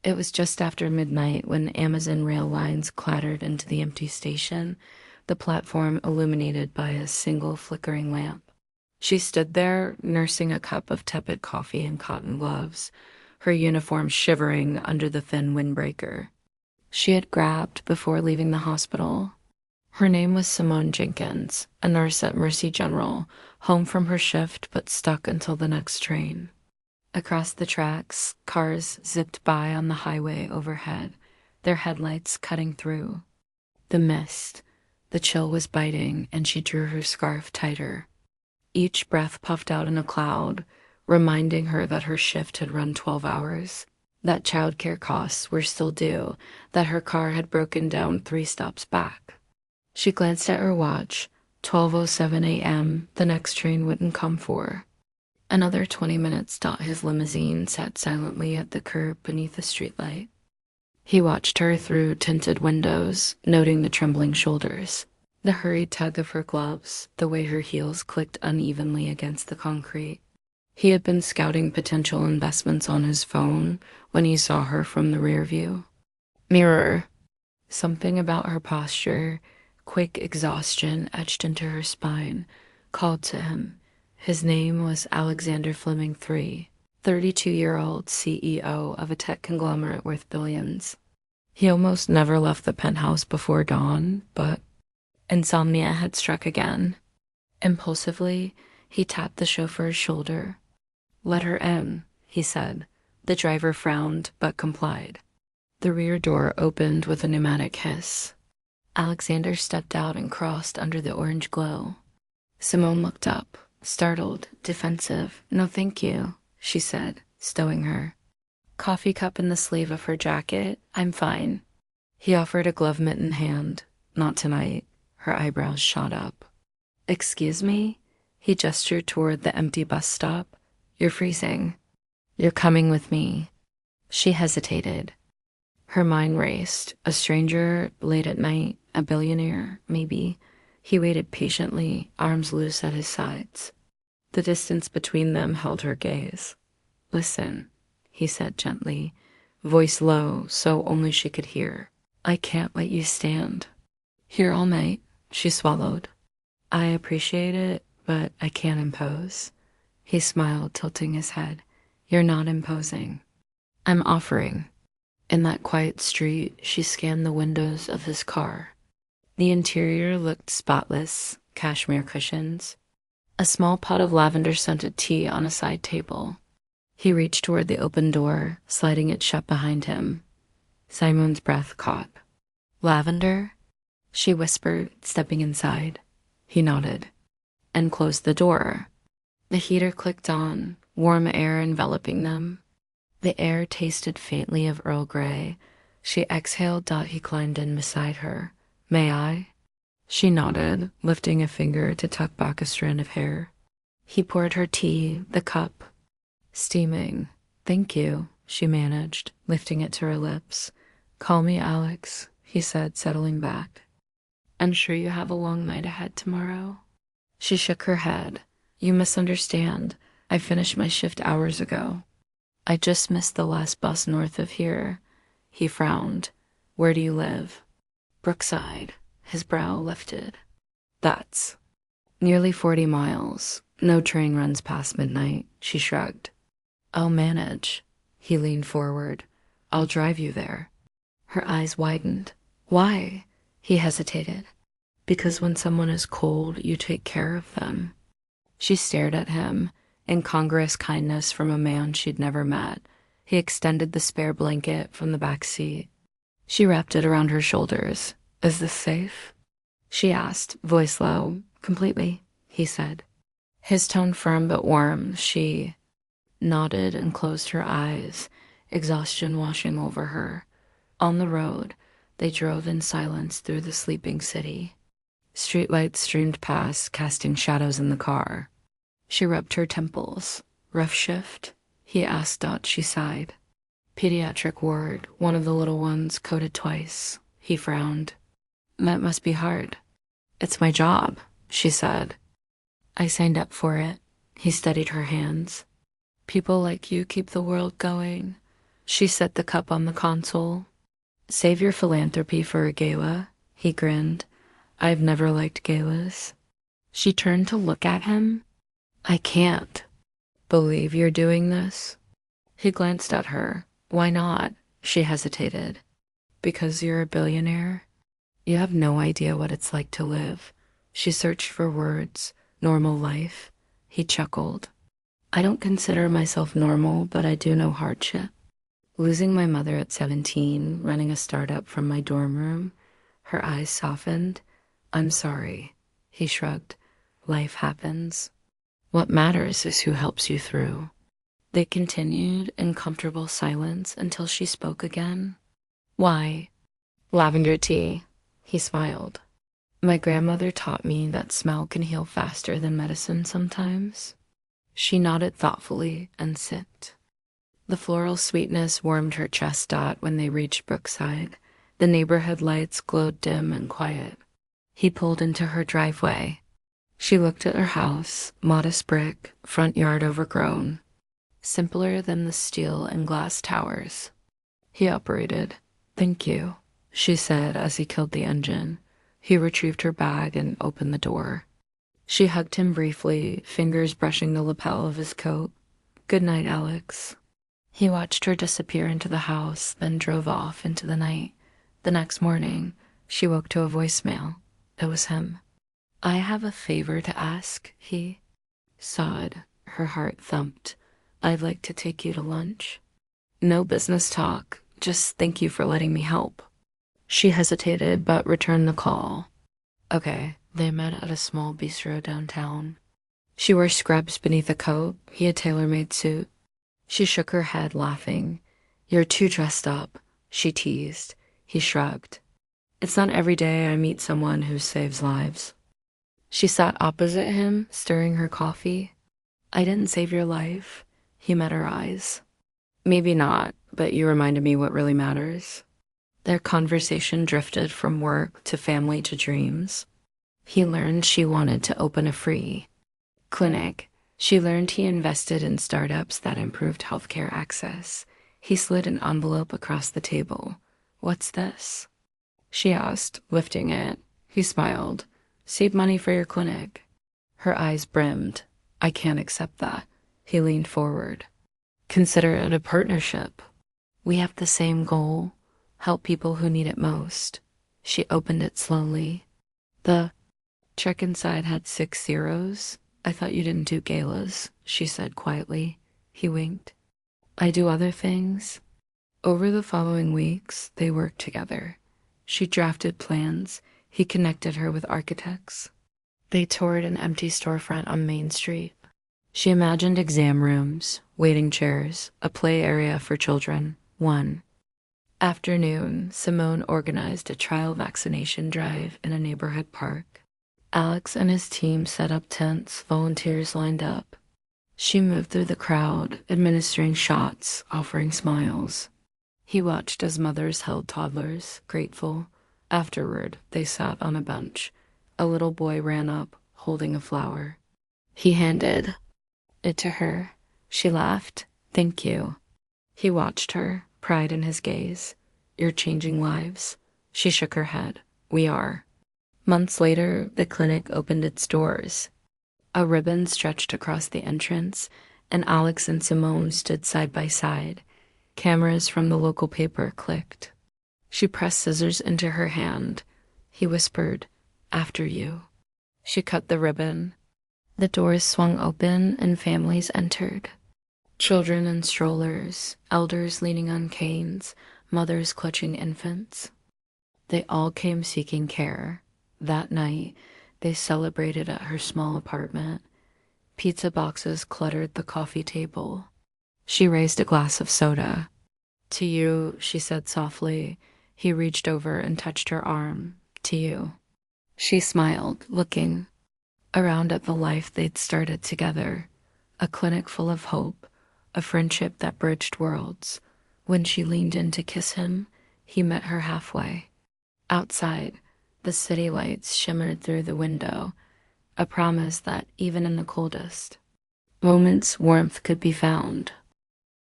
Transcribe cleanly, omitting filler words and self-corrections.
It was just after midnight when Amazon rail lines clattered into the empty station, the platform illuminated by a single flickering lamp. She stood there, nursing a cup of tepid coffee in cotton gloves, her uniform shivering under the thin windbreaker she had grabbed before leaving the hospital. Her name was Simone Jenkins, a nurse at Mercy General, home from her shift but stuck until the next train. Across the tracks, cars zipped by on the highway overhead, their headlights cutting through. The mist, the chill was biting, and she drew her scarf tighter. Each breath puffed out in a cloud, reminding her that her shift had run 12 hours, that childcare costs were still due, that her car had broken down 3 stops back. She glanced at her watch. 12:07 a.m., the next train wouldn't come for. Another 20 minutes. His limousine sat silently at the curb beneath a streetlight. He watched her through tinted windows, noting the trembling shoulders, the hurried tug of her gloves, the way her heels clicked unevenly against the concrete. He had been scouting potential investments on his phone when he saw her from the rear view. Mirror. Something about her posture, quick exhaustion etched into her spine, called to him. His name was Alexander Fleming III, 32-year-old CEO of a tech conglomerate worth billions. He almost never left the penthouse before dawn, but insomnia had struck again. Impulsively, he tapped the chauffeur's shoulder. "Let her in," he said. The driver frowned, but complied. The rear door opened with a pneumatic hiss. Alexander stepped out and crossed under the orange glow. Simone looked up, startled, defensive. "No, thank you," she said, stowing her coffee cup in the sleeve of her jacket. "I'm fine." He offered a glove-mittened hand. "Not tonight." Her eyebrows shot up. "Excuse me?" He gestured toward the empty bus stop. "You're freezing." "You're coming with me." She hesitated. Her mind raced. A stranger, late at night, a billionaire, maybe. He waited patiently, arms loose at his sides. The distance between them held her gaze. "Listen," he said gently, voice low so only she could hear. "I can't let you stand here all night." She swallowed. "I appreciate it, but I can't impose." He smiled, tilting his head. "You're not imposing. I'm offering." In that quiet street, she scanned the windows of his car. The interior looked spotless, cashmere cushions, a small pot of lavender-scented tea on a side table. He reached toward the open door, sliding it shut behind him. Simone's breath caught. "Lavender?" she whispered, stepping inside. He nodded and closed the door. The heater clicked on, warm air enveloping them. The air tasted faintly of Earl Grey. She exhaled. He climbed in beside her. "May I?" She nodded, lifting a finger to tuck back a strand of hair. He poured her tea, the cup steaming. "Thank you," she managed, lifting it to her lips. "Call me Alex," he said, settling back. "I'm sure you have a long night ahead tomorrow." She shook her head. "You misunderstand. I finished my shift hours ago. I just missed the last bus north of here." He frowned. "Where do you live?" "Brookside." His brow lifted. "That's nearly 40 miles. No train runs past midnight." She shrugged. "I'll manage." He leaned forward. "I'll drive you there." Her eyes widened. "Why?" He hesitated. "Because when someone is cold, you take care of them." She stared at him, incongruous kindness from a man she'd never met. He extended the spare blanket from the back seat. She wrapped it around her shoulders. "Is this safe?" she asked, voice low. "Completely," he said. His tone firm but warm. She nodded and closed her eyes, exhaustion washing over her. On the road, they drove in silence through the sleeping city. Streetlights streamed past, casting shadows in the car. She rubbed her temples. "Rough shift?" he asked. She sighed. "Pediatric ward, one of the little ones coded twice." He frowned. "That must be hard." "It's my job," she said. "I signed up for it." He steadied her hands. "People like you keep the world going." She set the cup on the console. Save your philanthropy for a gala, he grinned. I've never liked galas. She turned to look at him. I can't believe you're doing this. He glanced at her. Why not? She hesitated. Because you're a billionaire? You have no idea what it's like to live. She searched for words. Normal life. He chuckled. I don't consider myself normal, but I do know hardship. Losing my mother at 17, running a startup from my dorm room. Her eyes softened. I'm sorry. He shrugged. Life happens. What matters is who helps you through. They continued in comfortable silence until she spoke again. Why? Lavender tea. He smiled. My grandmother taught me that smell can heal faster than medicine sometimes. She nodded thoughtfully and sipped. The floral sweetness warmed her chest when they reached Brookside. The neighborhood lights glowed dim and quiet. He pulled into her driveway. She looked at her house, modest brick, front yard overgrown. Simpler than the steel and glass towers. He operated. Thank you, she said as he killed the engine. He retrieved her bag and opened the door. She hugged him briefly, fingers brushing the lapel of his coat. Good night, Alex. He watched her disappear into the house, then drove off into the night. The next morning, she woke to a voicemail. It was him. I have a favor to ask, he sighed. Her heart thumped. I'd like to take you to lunch. No business talk, just thank you for letting me help. She hesitated but returned the call. Okay, they met at a small bistro downtown. She wore scrubs beneath a coat, he a tailor-made suit. She shook her head, laughing. You're too dressed up, she teased. He shrugged. It's not every day I meet someone who saves lives. She sat opposite him, stirring her coffee. I didn't save your life. He met her eyes. Maybe not, but you reminded me what really matters. Their conversation drifted from work to family to dreams. He learned she wanted to open a free clinic. She learned he invested in startups that improved healthcare access. He slid an envelope across the table. What's this? She asked, lifting it. He smiled. Save money for your clinic. Her eyes brimmed. I can't accept that. He leaned forward. Consider it a partnership. We have the same goal. Help people who need it most. She opened it slowly. The check inside had 6 zeros. I thought you didn't do galas, she said quietly. He winked. I do other things. Over the following weeks, they worked together. She drafted plans. He connected her with architects. They toured an empty storefront on Main Street. She imagined exam rooms, waiting chairs, a play area for children. One afternoon, Simone organized a trial vaccination drive in a neighborhood park. Alex and his team set up tents, volunteers lined up. She moved through the crowd, administering shots, offering smiles. He watched as mothers held toddlers, grateful. Afterward, they sat on a bench. A little boy ran up, holding a flower. He handed it to her. She laughed. Thank you. He watched her, pride in his gaze. You're changing lives. She shook her head. We are. Months later, the clinic opened its doors. A ribbon stretched across the entrance, and Alex and Simone stood side by side. Cameras from the local paper clicked. She pressed scissors into her hand. He whispered, after you. She cut the ribbon. The doors swung open and families entered. Children in strollers, elders leaning on canes, mothers clutching infants. They all came seeking care. That night, they celebrated at her small apartment. Pizza boxes cluttered the coffee table. She raised a glass of soda. To you, she said softly. He reached over and touched her arm. To you. She smiled, looking around at the life they'd started together. A clinic full of hope, a friendship that bridged worlds. When she leaned in to kiss him, he met her halfway. Outside, the city lights shimmered through the window, a promise that even in the coldest moments warmth could be found.